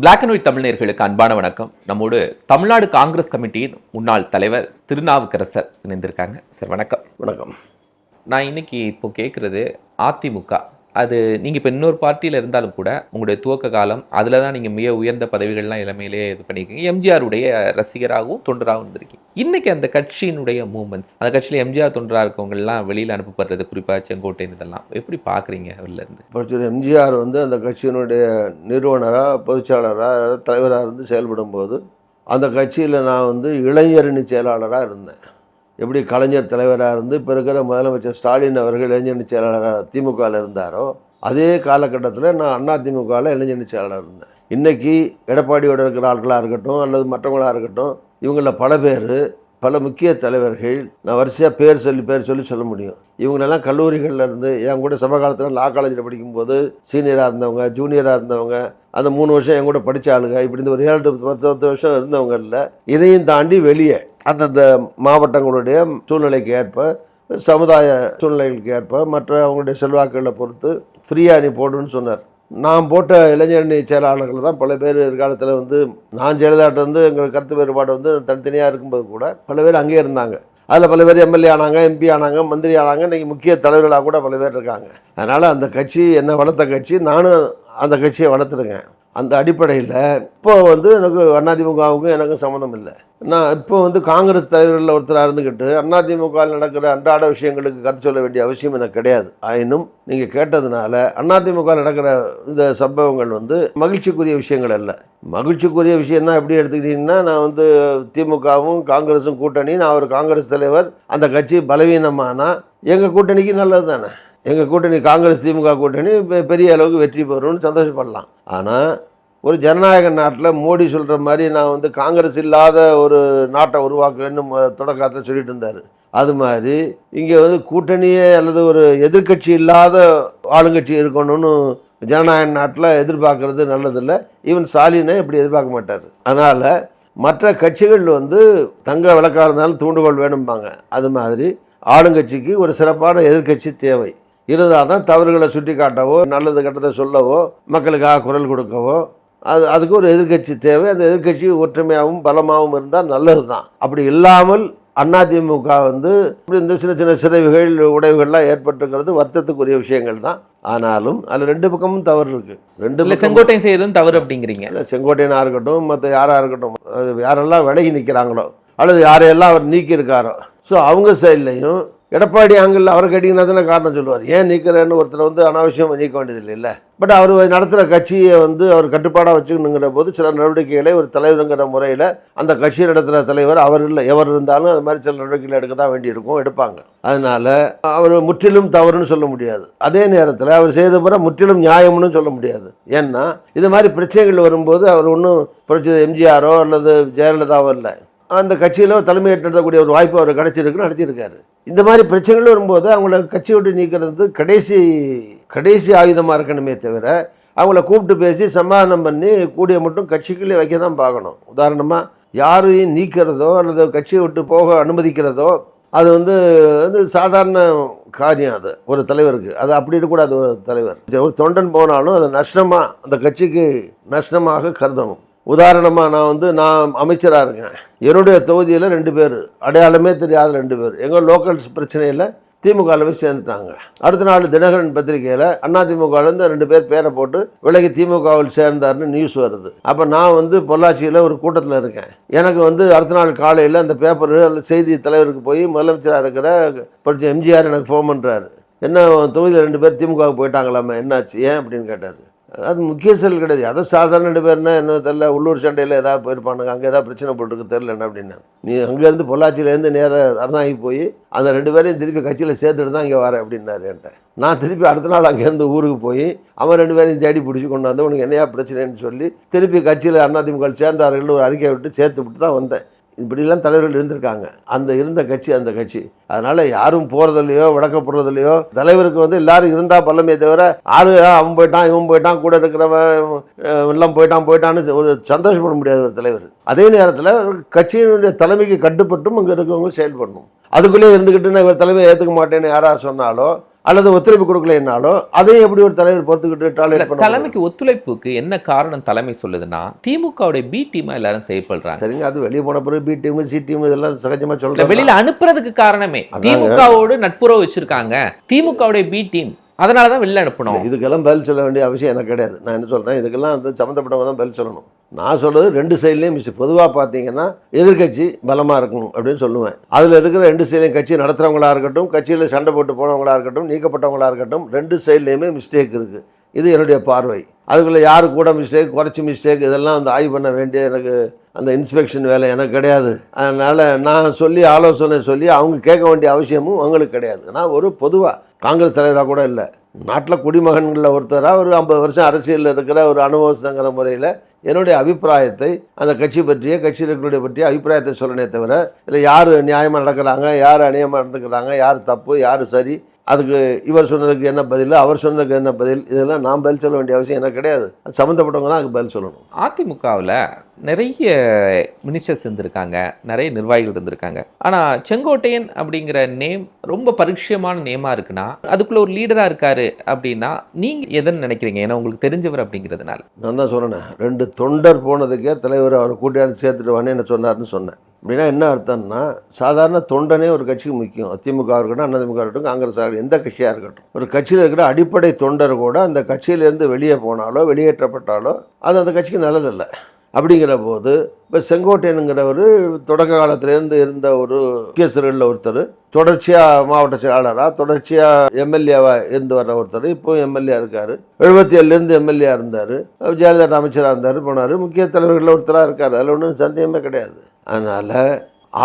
Black and white தமிழர்களுக்கு அன்பான வணக்கம். நம்மோடு தமிழ்நாடு காங்கிரஸ் கமிட்டியின் முன்னாள் தலைவர் திருநாவுக்கரசர் இணைந்திருக்காங்க. சார் வணக்கம். வணக்கம். நான் இன்னைக்கு இப்போ கேட்குறது அதிமுக, அது நீங்கள் இப்போ இன்னொரு பார்ட்டியில் இருந்தாலும் கூட உங்களுடைய துவக்க காலம் அதில் தான் நீங்கள் மிக உயர்ந்த பதவிகள்லாம் இளமையிலே இது பண்ணியிருக்கீங்க. எம்ஜிஆருடைய ரசிகராகவும் தொண்டராகவும் இருந்திருக்கீங்க. இன்னைக்கு அந்த கட்சியினுடைய மூமெண்ட்ஸ், அந்த கட்சியில் எம்ஜிஆர் தொண்டராக இருக்கவங்கெல்லாம் வெளியில் அனுப்பப்படுறது, குறிப்பாக செங்கோட்டையன், இதெல்லாம் எப்படி பார்க்குறீங்க? வெளிலேருந்து இப்போ எம்ஜிஆர் அந்த கட்சியினுடைய நிறுவனராக, பொதுச்சாளராக, தலைவராக இருந்து செயல்படும் போது அந்த கட்சியில் நான் இளைஞரணி செயலாளராக இருந்தேன். எப்படி கலைஞர் தலைவராக இருந்து இப்போ இருக்கிற முதலமைச்சர் ஸ்டாலின் அவர்கள் இளைஞரணி செயலாளராக திமுகவில் இருந்தாரோ, அதே காலகட்டத்தில் நான் அதிமுகவில் இளைஞரணி செயலாளர் இருந்தேன். இன்றைக்கி எடப்பாடியோடு இருக்கிற ஆட்களாக இருக்கட்டும் அல்லது மற்றவங்களாக இருக்கட்டும், இவங்களில் பல பேர், பல முக்கிய தலைவர்கள், நான் வரிசையாக பேர் சொல்லி சொல்ல முடியும். இவங்களெல்லாம் கல்லூரிகளில் இருந்து, என் கூட சமகாலத்தில் லா காலேஜில் படிக்கும்போது சீனியராக இருந்தவங்க, ஜூனியராக இருந்தவங்க, அந்த 3 வருஷம் என் கூட படித்த ஆளுங்க, இப்படி ஒரு 7-10 வருஷம் இருந்தவங்களில் இதையும் தாண்டி வெளியே அந்தந்த மாவட்டங்களுடைய சூழ்நிலைக்கு ஏற்ப, சமுதாய சூழ்நிலைகளுக்கு ஏற்ப, மற்ற அவங்களுடைய செல்வாக்குகளை பொறுத்து ஃப்ரீயாக நீ போடுன்னு சொன்னார். நான் போட்ட இளைஞரணி செயலாளர்கள் தான் பல பேர் காலத்தில் நான் ஜெயலலிதாட்ட எங்கள் கருத்து வேறுபாடு தனித்தனியாக இருக்கும்போது கூட பல பேர் அங்கேயே இருந்தாங்க. அதில் பல பேர் எம்எல்ஏ ஆனாங்க, எம்பி ஆனாங்க, மந்திரி ஆனாங்க, இன்றைக்கி முக்கிய தலைவர்களாக கூட பல பேர் இருக்காங்க. அதனால் அந்த கட்சி என்ன வளர்த்த கட்சி, நானும் அந்த கட்சியை வளர்த்துருக்கேன். அந்த அடிப்படையில் இப்போ எனக்கு அதிமுகவுக்கும் எனக்கும் சம்மந்தம் இல்லை. நான் இப்போ காங்கிரஸ் தலைவர்களில் ஒருத்தராக இருந்துக்கிட்டு அதிமுகவில் நடக்கிற அன்றாட விஷயங்களுக்கு கருத்து சொல்ல வேண்டிய அவசியம் எனக்கு கிடையாது. ஆயினும் நீங்கள் கேட்டதுனால அதிமுகவில் நடக்கிற இந்த சம்பவங்கள் மகிழ்ச்சிக்குரிய விஷயங்கள் அல்ல. மகிழ்ச்சிக்குரிய விஷயம் தான் எப்படி எடுத்துக்கிட்டிங்கன்னா, நான் திமுகவும் காங்கிரஸும் கூட்டணி, நான் ஒரு காங்கிரஸ் தலைவர், அந்த கட்சி பலவீனமானா எங்கள் கூட்டணிக்கு நல்லது தானே. எங்கள் கூட்டணி காங்கிரஸ் திமுக கூட்டணி பெரிய அளவுக்கு வெற்றி பெறும்னு சந்தோஷப்படலாம். ஆனால் ஒரு ஜனநாயக நாட்டில் மோடி சொல்கிற மாதிரி நான் காங்கிரஸ் இல்லாத ஒரு நாட்டை உருவாக்குவேன்னு தொடக்கத்தில் சொல்லிட்டு இருந்தார். அது மாதிரி இங்கே கூட்டணியே அல்லது ஒரு எதிர்கட்சி இல்லாத ஆளுங்கட்சி இருக்கணும்னு ஜனநாயக நாட்டில் எதிர்பார்க்கறது நல்லதில்லை. ஈவன் ஸ்டாலினை இப்படி எதிர்பார்க்க மாட்டார். அதனால் மற்ற கட்சிகள் தங்க விளக்காக இருந்தாலும் தூண்டுகோல் வேணும்பாங்க. அது மாதிரி ஆளுங்கட்சிக்கு ஒரு சிறப்பான எதிர்கட்சி தேவை. இருந்தால் தான் தவறுகளை சுட்டி காட்டவோ, நல்லது கெட்டதை சொல்லவோ, மக்களுக்காக குரல் கொடுக்கவோ, அதுக்கு ஒரு எதிர்கட்சி தேவை. அந்த எதிர்கட்சி ஒற்றுமையாகவும் பலமாகவும் இருந்தால் நல்லது தான். அப்படி இல்லாமல் அதிமுக இந்த சின்ன சின்ன சிதைவுகள், உடைவுகள்லாம் ஏற்பட்டுங்கிறது வருத்தத்துக்குரிய விஷயங்கள் தான். ஆனாலும் அதில் 2 பக்கமும் தவறு இருக்குது. செங்கோட்டையன் செய்யறதும் தவறு அப்படிங்கிறீங்க? இல்லை, செங்கோட்டையனாக இருக்கட்டும், மற்ற யாராக இருக்கட்டும், யாரெல்லாம் விலகி நிற்கிறாங்களோ அல்லது யாரையெல்லாம் அவர் நீக்கியிருக்காரோ, ஸோ அவங்க சைட்லையும் எடப்பாடி ஆங்கிள் அவர் கேட்டிங்கன்னா தானே காரணம் சொல்லுவார். ஏன் நீக்கிறேன்னு ஒருத்தர் அனாவசியம் நீக்க வேண்டியதில்லை இல்லை. பட் அவர் நடத்துகிற கட்சியை அவர் கட்டுப்பாடாக வச்சுக்கணுங்கிற போது சில நடவடிக்கைகளை ஒரு தலைவருங்கிற முறையில் அந்த கட்சியை நடத்துகிற தலைவர் அவர் இல்லை, எவர் இருந்தாலும் அது மாதிரி சில நடவடிக்கைகளை எடுக்க தான் வேண்டியிருக்கும், எடுப்பாங்க. அதனால் அவர் முற்றிலும் தவறுன்னு சொல்ல முடியாது. அதே நேரத்தில் அவர் செய்த பிற முற்றிலும் நியாயம்னு சொல்ல முடியாது. ஏன்னா இது மாதிரி பிரச்சனைகள் வரும்போது அவர் ஒன்றும் புரட்சி எம்ஜிஆரோ அல்லது ஜெயலலிதாவோ இல்லை, அந்த கட்சியில் தலைமையேற்று நடத்தக்கூடிய ஒரு வாய்ப்பு அவர் கிடைச்சிருக்குன்னு நடத்தியிருக்காரு. இந்த மாதிரி பிரச்சனைகள் வரும்போது அவங்கள கட்சி விட்டு நீக்கிறது கடைசி ஆயுதமாக இருக்கணுமே தவிர, அவங்கள கூப்பிட்டு பேசி சமாதானம் பண்ணி கூடிய மட்டும் கட்சிக்குள்ளே வைக்க தான் பார்க்கணும். உதாரணமாக யாரையும் நீக்கிறதோ அல்லது கட்சியை விட்டு போக அனுமதிக்கிறதோ அது சாதாரண காரியம். அது ஒரு தலைவருக்கு அது அப்படி இருக்கக்கூடாது. ஒரு தலைவர், ஒரு தொண்டன் போனாலும் அது நஷ்டமாக, அந்த கட்சிக்கு நஷ்டமாக கருதணும். உதாரணமாக நான் அமைச்சராக இருக்கேன். என்னுடைய தொகுதியில் 2 பேர், அடையாளமே தெரியாத 2 பேர் எங்கள் லோக்கல் பிரச்சனையில் திமுகவில் போய் சேர்ந்துட்டாங்க. அடுத்த நாள் தினகரன் பத்திரிகையில் அதிமுகலேருந்து 2 பேர் பேரை போட்டு விலகி திமுகவில் சேர்ந்தார்னு நியூஸ் வருது. அப்போ நான் பொள்ளாச்சியில் ஒரு கூட்டத்தில் இருக்கேன். எனக்கு அடுத்த நாள் காலையில் அந்த பேப்பர் அந்த செய்தி தலைவருக்கு போய் முதலமைச்சராக இருக்கிற புரட்சி எம்ஜிஆர் எனக்கு ஃபோன் பண்ணுறாரு. என்ன தொகுதியில் 2 பேர் திமுகவுக்கு போயிட்டாங்களாமா, என்னாச்சு, ஏன் அப்படின்னு கேட்டார். அது முக்கிய செயல் கிடையாது. அதை சாதாரண 2 பேர்னா என்ன தெரில, உள்ளூர் சண்டையில் ஏதாவது போயிருப்பானுங்க, அங்கே ஏதாவது பிரச்சனை போட்டுருக்கு தெரில என்ன அப்படின்னா, நீ அங்கேருந்து பொள்ளாச்சியிலேருந்து நேராக அறந்தாங்கி போய் அந்த 2 பேரையும் திருப்பி கட்சியில் சேர்த்துட்டு தான் இங்கே வரேன் அப்படின்னாரு என்கிட்ட. நான் திருப்பி அடுத்த நாள் அங்கேருந்து ஊருக்கு போய் அவன் 2 பேரையும் தேடி பிடிச்சி கொண்டு வந்து உனக்கு என்னையா பிரச்சனைன்னு சொல்லி திருப்பி கட்சியில் அதிமுக சேர்ந்தார்கள் ஒரு அறிக்கை விட்டு சேர்த்து விட்டு தான் வந்தேன். இப்படிலாம் தலைவர்கள் இருந்திருக்காங்க. இருந்த கட்சி அந்த கட்சி. அதனால் யாரும் போகிறதில்லையோ விளக்கப்படுறதில்லையோ. தலைவருக்கு எல்லாரும் இருந்தால் பல்லமே தவிர ஆளு அவன் போயிட்டான் இவன் போயிட்டான் கூட இருக்கிறவன் எல்லாம் போயிட்டான்னு ஒரு சந்தோஷப்பட முடியாது ஒரு தலைவர். அதே நேரத்தில் கட்சியினுடைய தலைமைக்கு கட்டுப்பட்டும் அங்கே இருக்கவங்க செயல்படணும். அதுக்குள்ளே இருந்துக்கிட்டு நான் இவர் தலைமையை ஏற்றுக்க மாட்டேன்னு யாராவது சொன்னாலோ அல்லது ஒத்துழைப்பு கொடுக்கலைன்னாலோ அதையும் எப்படி ஒரு தலைவர் பொறுத்துக்கிட்டு டாலரேட் பண்ண தலைமைக்கு ஒத்துழைப்புக்கு என்ன காரணம் தலைமை சொல்லுதுன்னா திமுகவுடைய பி டீமா எல்லாரும் செயல்படுறாங்க. சரிங்க, அது வெளியே போன பிறகு பி டீம் சி டீம் இதெல்லாம் சகஜமா சொல்றாங்க. வெளியில அனுப்புறதுக்கு காரணமே திமுகவோடு நட்புறவு வச்சிருக்காங்க, திமுகவுடைய பி டீம், அதனாலதான் வெளில அனுப்பணும். இதுக்கெல்லாம் பதில் சொல்ல வேண்டிய அவசியம் எனக்கு கிடையாது. நான் என்ன சொல்றேன், இதுக்கெல்லாம் வந்து சம்மந்தப்பட்டவங்க தான் பதில் சொல்லணும். நான் சொல்றது ரெண்டு சைட்லேயும் பொதுவாக பார்த்தீங்கன்னா எதிர்கட்சி பலமாக இருக்கணும் அப்படின்னு சொல்லுவேன். அதில் இருக்கிற ரெண்டு சைட்லையும் கட்சி நடத்துகிறவங்களா இருக்கட்டும், கட்சியில் சண்டை போட்டு போனவங்களா இருக்கட்டும், நீக்கப்பட்டவங்களா இருக்கட்டும், ரெண்டு சைட்லேயுமே மிஸ்டேக் இருக்குது. இது என்னுடைய பார்வை. அதுக்குள்ளே யாரு கூட மிஸ்டேக், குறைச்சி மிஸ்டேக், இதெல்லாம் வந்து ஆய்வு பண்ண வேண்டிய எனக்கு அந்த இன்ஸ்பெக்ஷன் வேலை எனக்கு கிடையாது. அதனால் நான் சொல்லி ஆலோசனை சொல்லி அவங்க கேட்க வேண்டிய அவசியமும் அவங்களுக்கு கிடையாது. நான் ஒரு பொதுவாக காங்கிரஸ் தலைவராக கூட இல்லை, நாட்டில் குடிமகன்களில் ஒருத்தராக ஒரு 50 வருஷம் அரசியலில் இருக்கிற ஒரு அனுபவசங்கிற முறையில் என்னுடைய அபிப்பிராயத்தை அந்த கட்சி பற்றிய கட்சிகளுடைய பற்றிய அபிப்பிராயத்தை சொல்லனே தவிர இல்லை யார் நியாயமாக நடக்கிறாங்க, யார் அநியாயமாக நடந்துக்கிறாங்க, யார் தப்பு யார் சரி, அதுக்கு இவர் சொன்னதுக்கு என்ன பதில், அவர் சொன்னதுக்கு என்ன பதில், இதெல்லாம் நான் பதில் சொல்ல வேண்டிய அவசியம் எனக்கு கிடையாது. அது சம்மந்தப்பட்டவங்க தான் அதுக்கு பதில் சொல்லணும். அதிமுகவில் நிறைய மினிஸ்டர்ஸ் இருந்திருக்காங்க, நிறைய நிர்வாகிகள் இருந்திருக்காங்க. ஆனால் செங்கோட்டையன் அப்படிங்கிற நேம் ரொம்ப பரிட்சயமான நேமாக இருக்குன்னா, அதுக்குள்ள ஒரு லீடராக இருக்காரு அப்படின்னா நீங்கள் எதுன்னு நினைக்கிறீங்க? ஏன்னா உங்களுக்கு தெரிஞ்சவர் அப்படிங்கிறதுனால. நான் தான் சொன்னேன், 2 தொண்டர் போனதுக்கே தலைவர் அவர் கூட்டியாந்து சேர்த்துட்டு வானே என்ன சொன்னார்னு சொன்னேன். அப்படின்னா என்ன அர்த்தம்னா, சாதாரண தொண்டனே ஒரு கட்சிக்கு முக்கியம். திமுக இருக்கட்டும், அதிமுக இருக்கட்டும், காங்கிரஸ் இருக்கட்டும், எந்த கட்சியாக இருக்கட்டும், ஒரு கட்சியில் இருக்கிற அடிப்படை தொண்டர் கூட அந்த கட்சியிலேருந்து வெளியே போனாலோ வெளியேற்றப்பட்டாலோ அது அந்த கட்சிக்கு நல்லதில்லை. அப்படிங்கிற போது இப்போ செங்கோட்டையனுங்கிறவர் தொடக்க காலத்திலேருந்து இருந்த ஒரு முக்கியஸ்தர்களில் ஒருத்தர், தொடர்ச்சியாக மாவட்ட செயலாளராக தொடர்ச்சியாக எம்எல்ஏவாக இருந்து வர்ற ஒருத்தர், இப்போ எம்எல்ஏ இருக்கார். 77லேருந்து எம்எல்ஏ இருந்தார், ஜெயலலிதா அமைச்சராக இருந்தார், போனார், முக்கிய தலைவர்களில் ஒருத்தராக இருக்கார். அதில் ஒன்றும் சந்தேகமே கிடையாது. அதனால்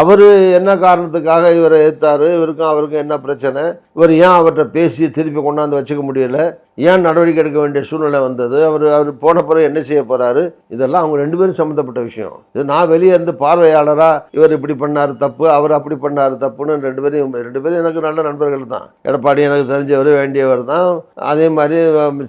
அவர் என்ன காரணத்துக்காக இவரை எதிர்த்தாரு, இவருக்கும் அவருக்கும் என்ன பிரச்சனை, இவர் ஏன் அவர்கிட்ட பேசி திருப்பி கொண்டாந்து வச்சுக்க முடியல, ஏன் நடவடிக்கை எடுக்க வேண்டிய சூழ்நிலை வந்தது, அவர் போன பிறகு என்ன செய்ய போகிறாரு, இதெல்லாம் அவங்க 2 பேரும் சம்மந்தப்பட்ட விஷயம். இது நான் வெளியே இருந்து பார்வையாளராக இவர் இப்படி பண்ணார் தப்பு, அவர் அப்படி பண்ணார் தப்புன்னு 2 பேரும் எனக்கு நல்ல நண்பர்கள் தான். எடப்பாடி எனக்கு தெரிஞ்சவர், வேண்டியவர் தான். அதே மாதிரி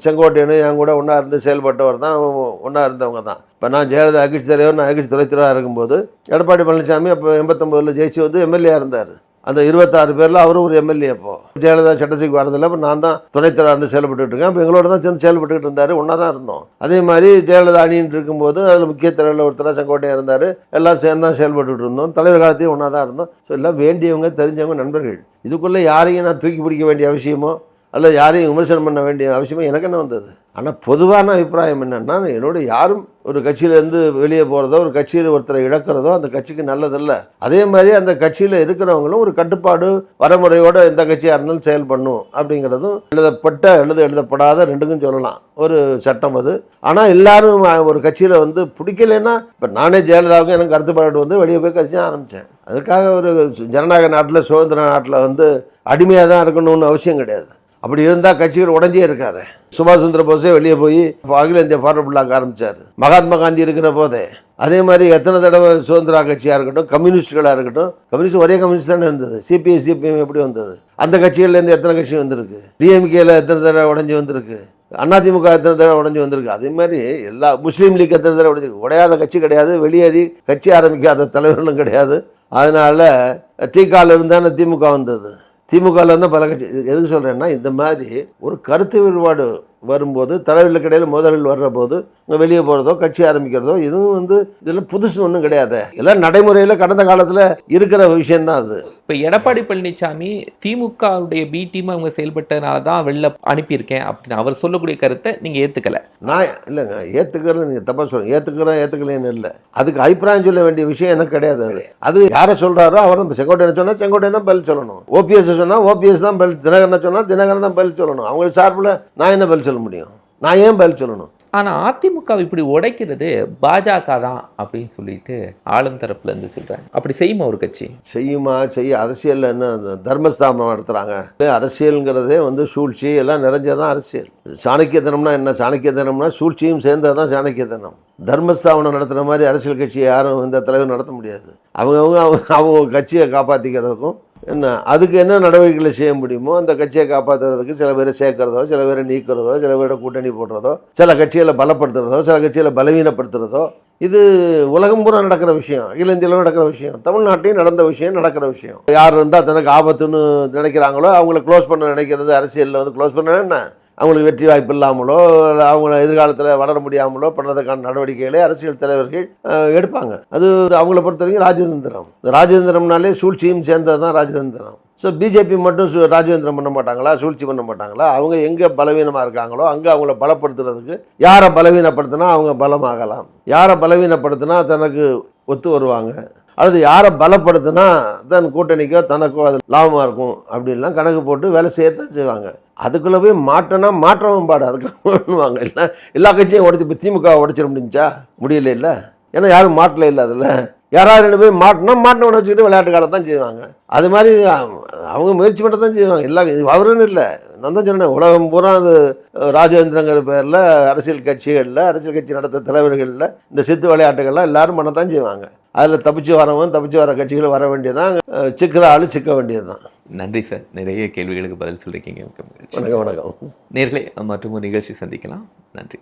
செங்கோட்டையனும் என் கூட ஒன்றா இருந்து செயல்பட்டவர் தான், ஒன்றா இருந்தவங்க தான். இப்போ நான் ஜெயலலிதா அகிட்சி தலைவர், நான் அகிட்சி துணைத் தலைவராக இருக்கும்போது எடப்பாடி பழனிசாமி அப்போ 89 ஜெயிச்சு வந்து எம்எல்ஏ இருந்தார். அந்த 26 பேரில் அவரும் ஒரு எம்எல்ஏ. இப்போ ஜெயலலிதா சட்டசபைக்கு வரதில்லை, இப்போ நான் தான் துணைத் தலைவராக இருந்து செயல்பட்டுக்கிட்டு இருக்கேன். இப்போ எங்களோட தான் சேர்ந்து செயல்பட்டுக்கிட்டு இருந்தார், ஒன்றா தான் இருந்தோம். அதே மாதிரி ஜெயலலிதா அணின்னு இருக்கும்போது அதில் முக்கிய தலைவரில் ஒருத்தராக செங்கோட்டையாக இருந்தார், எல்லாம் சேர்ந்து தான் செயல்பட்டுக்கிட்டு இருந்தோம். தலைவர் காலத்தையும் ஒன்றா தான் இருந்தோம். ஸோ எல்லாம் வேண்டியவங்க, தெரிஞ்சவங்க, நண்பர்கள். இதுக்குள்ளே யாரையும் நான் தூக்கி பிடிக்க வேண்டிய அவசியமோ அல்லது யாரையும் விமர்சனம் பண்ண வேண்டிய அவசியமோ எனக்கு என்ன வந்தது? ஆனால் பொதுவான அபிப்பிராயம் என்னென்னா, என்னோட யாரும் ஒரு கட்சியிலேருந்து வெளியே போகிறதோ, ஒரு கட்சியில் ஒருத்தரை இழக்கிறதோ அந்த கட்சிக்கு நல்லதில்லை. அதே மாதிரி அந்த கட்சியில் இருக்கிறவங்களும் ஒரு கட்டுப்பாடு வரமுறையோடு எந்த கட்சியாக இருந்தாலும் செயல்படணும் அப்படிங்கிறதும் எழுதப்படாத ரெண்டுக்கும் சொல்லலாம் ஒரு சட்டம் அது. ஆனால் எல்லாரும் ஒரு கட்சியில் வந்து பிடிக்கலைன்னா, இப்போ நானே ஜெயலலிதாவுக்கும் எனக்கு கருத்துப்பாடு வந்து வெளியே போய் கட்சியாக ஆரம்பித்தேன். அதுக்காக ஒரு ஜனநாயக நாட்டில், சுதந்திர நாட்டில் வந்து அடிமையாக தான் இருக்கணும்னு அவசியம் கிடையாது. அப்படி இருந்தால் கட்சிகள் உடஞ்சே இருக்காது. சுபாஷ் சந்திர போஸே வெளியே போய் அகில இந்திய ஃபார்வர்ட் பிளாக் ஆரம்பித்தார், மகாத்மா காந்தி இருக்கிற போதே. அதே மாதிரி எத்தனை தடவை சுதந்திர கட்சியாக இருக்கட்டும், கம்யூனிஸ்டுகளாக இருக்கட்டும், கம்யூனிஸ்ட் ஒரே கம்யூனிஸ்ட் தானே இருந்தது. சிபிஐ சிபிஎம் எப்படி வந்தது? அந்த கட்சிகள்லேருந்து எத்தனை கட்சி வந்திருக்கு? டிஎம்கேல எத்தனை தடவை உடஞ்சி வந்திருக்கு? அதிமுக எத்தனை தடவை உடஞ்சி வந்திருக்கு? அதே மாதிரி எல்லா முஸ்லீம் லீக் எத்தனை தடவை உடஞ்சிருக்கு? உடையாத கட்சி கிடையாது, வெளியேறி கட்சி ஆரம்பிக்காத தலைவர்களும் கிடையாது. அதனால திகால இருந்தானே திமுக வந்தது, திமுகவில் இருந்தால் பல கட்சி. எதுக்கு சொல்கிறேன்னா, இந்த மாதிரி ஒரு கருத்து வேறுபாடு வரும்போது, தலைவர்களுக்கு இடையில் மோதல்கள் வர்ற போது வெளியே போகிறதோ கட்சி ஆரம்பிக்கிறதோ இதுவும் வந்து இதெல்லாம் புதுசு ஒன்றும் கிடையாது. எல்லாம் நடைமுறையில் கடந்த காலத்தில் இருக்கிற விஷயந்தான் அது. இப்போ எடப்பாடி பழனிசாமி திமுகவுடைய பி டீம் அவங்க செயல்பட்டதுனால தான் வெளில அனுப்பியிருக்கேன் அப்படின்னு அவர் சொல்லக்கூடிய கருத்தை நீங்கள் ஏற்றுக்கலை? நான் இல்லைங்க, ஏற்றுக்கிறேன், நீங்கள் தப்பாக சொல்லுங்கள். ஏற்றுக்கலைன்னு இல்லை, அதுக்கு அபிப்பிராயம் சொல்ல வேண்டிய விஷயம் எனக்கு கிடையாது. அது யாரை சொல்கிறாரோ அவர் தான். செங்கோட்டையன் சொன்னால் செங்கோட்டையன் தான் பதில் சொல்லணும், ஓபிஎஸ் சொன்னால் ஓபிஎஸ் தான் பதில், தினகரன் சொன்னால் தினகரன் தான் பதில் சொல்லணும். அவங்களுக்கு சார்பில் நான் என்ன பதில் சொல்ல முடியும்? நான் ஏன் பதில் சொல்லணும்? ஆனால் அதிமுக இப்படி உடைக்கிறது பாஜக தான் அப்படின்னு சொல்லிட்டு ஆளும் தரப்புல இருந்து சொல்றாங்க. அப்படி செய்யுமா ஒரு கட்சி? செய்ய அரசியல் என்ன தர்மஸ்தாபனம் நடத்துகிறாங்க? அரசியலுங்கிறதே வந்து சூழ்ச்சி எல்லாம் நிறைஞ்சதான் அரசியல். சாணக்கியத்தனம்னா என்ன? சாணக்கியத்தனம்னா சூழ்ச்சியும் சேர்ந்தது தான் சாணக்கியத்தனம். தர்மஸ்தாபனம் நடத்துகிற மாதிரி அரசியல் கட்சியை யாரும் இந்த தலைவர் நடத்த முடியாது. அவங்க கட்சியை காப்பாற்றிக்கிறதுக்கும் என்ன அதுக்கு என்ன நடவடிக்கைகளை செய்ய முடியுமோ அந்த கட்சியை காப்பாற்றுறதுக்கு சில பேரை சேர்க்கறதோ, சில பேரை நீக்கிறதோ, சில பேரை கூட்டணி போடுறதோ, சில கட்சிகளை பலப்படுத்துறதோ, சில கட்சிகளை பலவீனப்படுத்துறதோ, இது உலகம் பூரா நடக்கிற விஷயம், அகில இந்தியாவில் நடக்கிற விஷயம், தமிழ்நாட்டையும் நடந்த விஷயம், நடக்கிற விஷயம். யார் இருந்தால் தனக்கு ஆபத்துன்னு நினைக்கிறாங்களோ அவங்கள க்ளோஸ் பண்ண நினைக்கிறது, அரசியலில் வந்து க்ளோஸ் பண்ண என்ன, அவங்களுக்கு வெற்றி வாய்ப்பு இல்லாமலோ அவங்க எதிர்காலத்தில் வளர முடியாமலோ பண்ணுறதுக்கான நடவடிக்கைகளை அரசியல் தலைவர்கள் எடுப்பாங்க. அது அவங்கள பொறுத்த வரைக்கும் ராஜதந்திரம். ராஜதந்திரம்னாலே சூழ்ச்சியும் சேர்ந்தது தான் ராஜதந்திரம். ஸோ பிஜேபி மட்டும் ராஜதந்திரம் பண்ண மாட்டாங்களா, சூழ்ச்சி பண்ண மாட்டாங்களா? அவங்க எங்கே பலவீனமாக இருக்காங்களோ அங்கே அவங்கள பலப்படுத்துறதுக்கு யாரை பலவீனப்படுத்தினா அவங்க பலமாகலாம், யாரை பலவீனப்படுத்தினா தனக்கு ஒத்து வருவாங்க, அல்லது யாரை பலப்படுத்தினா தன் கூட்டணிக்கோ தனக்கோ அது லாபமாக இருக்கும் அப்படின்லாம் கணக்கு போட்டு வேலை செய்யத்தான் செய்வாங்க. அதுக்குள்ளே போய் மாற்றனா மாற்றவும் பாடு அதுக்கு பண்ணுவாங்க. இல்லை எல்லா கட்சியும் உடச்சி இப்போ திமுக உடைச்சிட முடிஞ்சா முடியல இல்லை, ஏன்னா யாரும் மாட்டல இல்லை. அதில் யாராவது ரெண்டு போய் மாட்டினவனை வச்சுக்கிட்டு விளையாட்டு காலம் தான் செய்வாங்க. அது மாதிரி அவங்க முயற்சி பண்ண தான் செய்வாங்க. எல்லா அவருன்னு இல்லை, நான் தான் சொன்னேன், உலகம் பூரா அது ராஜேந்திரங்கிற பேரில் அரசியல் கட்சிகளில், அரசியல் கட்சி நடத்த தலைவர்களில் இந்த சித்து விளையாட்டுகள்லாம் எல்லாரும் பண்ணத்தான் செய்வாங்க. அதில் தப்பிச்சு வர கட்சிகள் வர வேண்டியதான், சிக்கிற ஆள் சிக்க வேண்டியது தான். நன்றி சார், நிறைய கேள்விகளுக்கு பதில் சொல்லியிருக்கீங்க. வணக்கம். நேர்களே மற்றும் ஒரு நிகழ்ச்சி சந்திக்கலாம். நன்றி.